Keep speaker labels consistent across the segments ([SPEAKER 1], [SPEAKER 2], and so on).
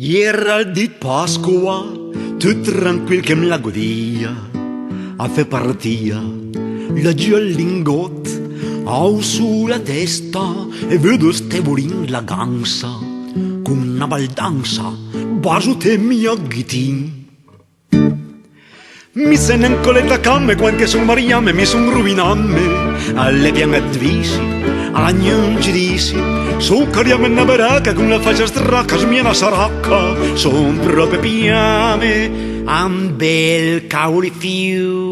[SPEAKER 1] Era il di Pasqua, tutto tranquillo che me la godia, a fe partia la giallingot, ho sulla testa e vedo stevolin la gansa, con una baldanza, bacio te mia ghitin. Mi se ne coletta camme quando son mariame, mi son ruinamme, alle piangatrici, agli giudici, su cariamo in una baracca con la faccia stracca, su mia saracca, son proprio piame, un bel cavoli fiur.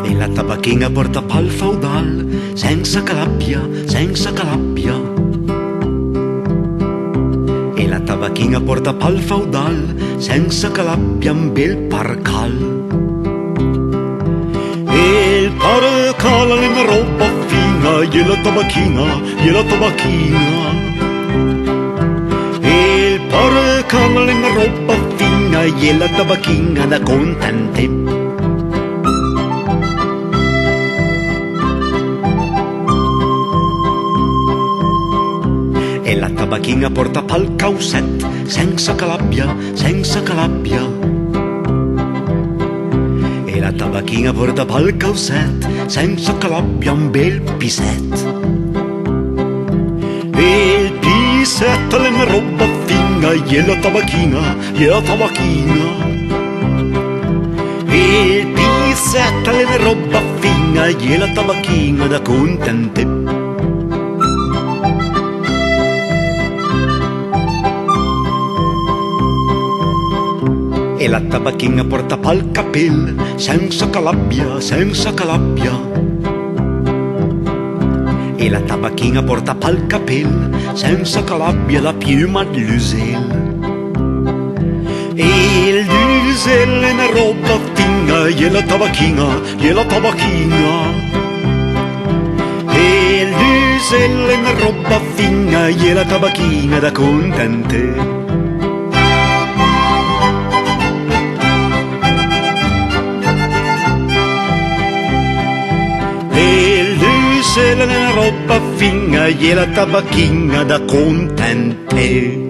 [SPEAKER 1] E la tabacchina porta pal feudal, senza calabbia, senza calabbia. E la tabacchina porta pal feudal, senza calabbia, un bel parcal. E il parcal è una roba fina, e la tabacchina, e la tabacchina. E il parcal è una roba fina, e la tabacchina da contente. E la tabacchina porta pal causet, senza calabbia, senza calabbia. E la tabacchina porta pal causet, senza calabbia, un bel piset. E il piset è una roba fina, e la tabacchina, e la tabacchina. E il piset è una roba fina, e la tabacchina da contente. E la tabacchina porta pal capel, senza calabbia, senza calabbia. E la tabacchina porta pal capel, senza calabbia, la piuma d'Lusel. E il Lusel è una roba fina, e la tabacchina, e la tabacchina. E il Lusel è una roba fina, e la tabacchina da contente. Se la roba fina e la tabacchina da contente.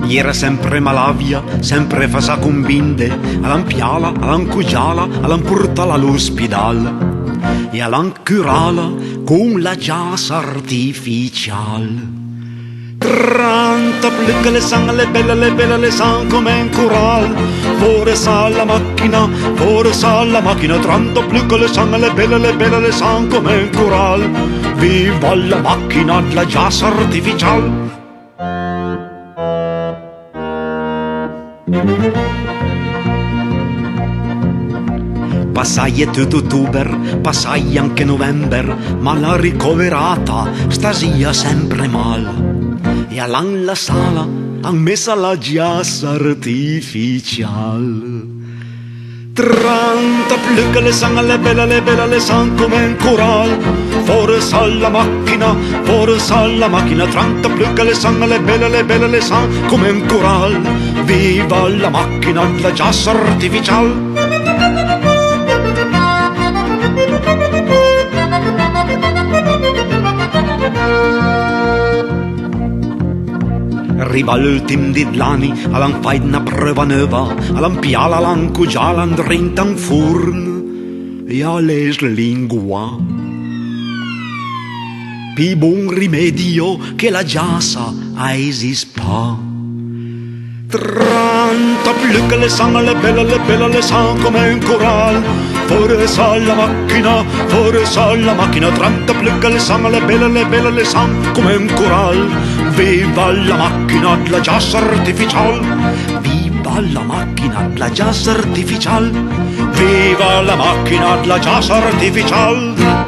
[SPEAKER 1] Era sempre malavia, sempre fa sa combinde, all'ampiala, all'ancugiala, all'amportala all'ospedale e all'ancurala con la giassa artificiale. 30 plicche le sang, le belle le sang come un coral. Fuori sa la macchina, 30 plicche le sang, le belle le sang come un coral. Viva la macchina della giassa artificial. Passai tutto ottobre, passai anche novembre, ma la ricoverata stasia sempre mal. E alla sala han messa la giassa artificial. 30 plicche le sang, le belle le sang come un coral. Fuori sa la macchina, 30 plicche le sang, le belle le sang come un coral. Viva la macchina della giassa artificial. Arriva l'ultim di l'anni, all'an fai una prova nuova, all'an piala, all'an cugiala, andrenta un furn e alles lingua. Pi buon rimedio che la giassa a esispa. 30 plicche le sang, le belle le sang come un coral. Fuori sa la macchina, 30 plicche le sang, le belle le sang come un coral. Viva la macchina della giassa artificial. Viva la macchina della giassa artificial. Viva la macchina della giassa artificial.